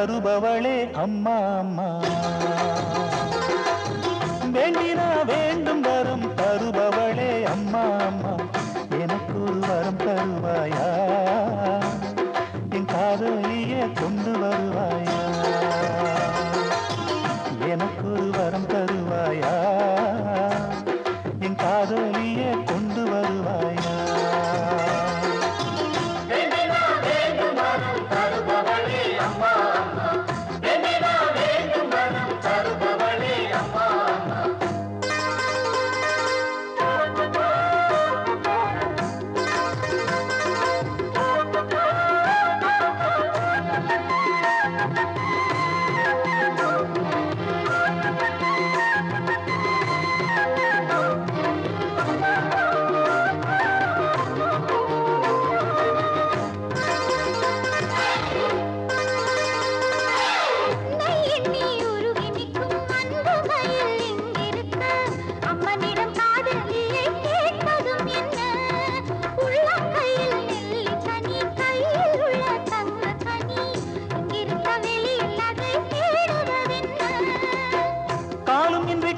தருபவளே அம்மா அம்மா. வேண்டினா வேண்டும் வரம் தருபவளே அம்மா அம்மா. எனக்கு ஒரு வரம் தருவாயா, என் காதலியே கொண்டு வருவாயா. எனக்கு ஒரு வரம் தருவாயா, என் காதலியே கொண்டு வருவாயா.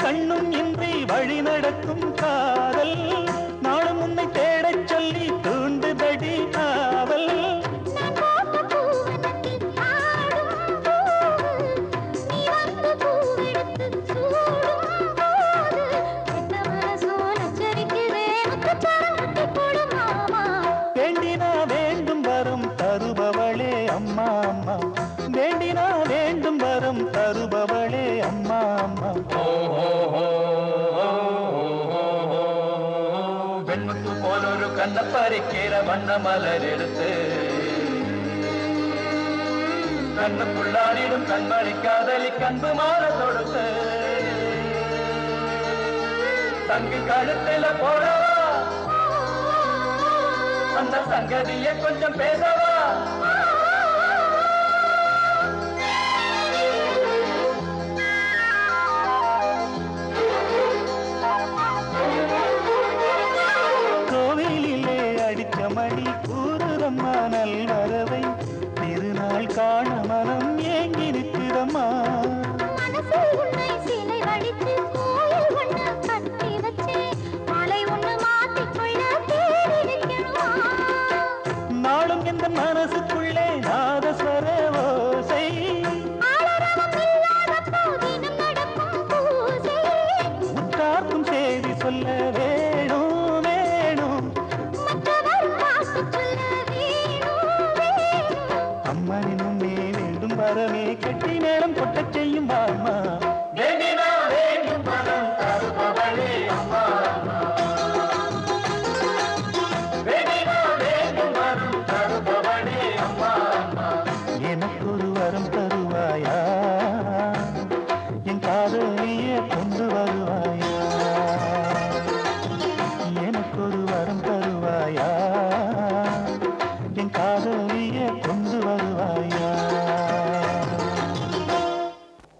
கண்ணும் இன்றி வழி நடக்கும் காதல் நாளும் உன்னை தேடச் சொல்லி தூண்டுதடி ஆவல். வேண்டினா வேண்டும் வரும் தருபவளே அம்மா அம்மா. வேண்டினா வேண்டும் வரும் தருபவளே அம்மா அம்மா. பெண்முத்து போலொரு கண்ணப்பறிக்கிற வண்ண மலர் எடுத்து கண்ணுக்குள்ளாடிடும் கண்மணி காதலி கண்பு மாற தொடுத்து தங்கு கழுத்தில போடவா, அந்த சங்கதியை கொஞ்சம் பேசவா.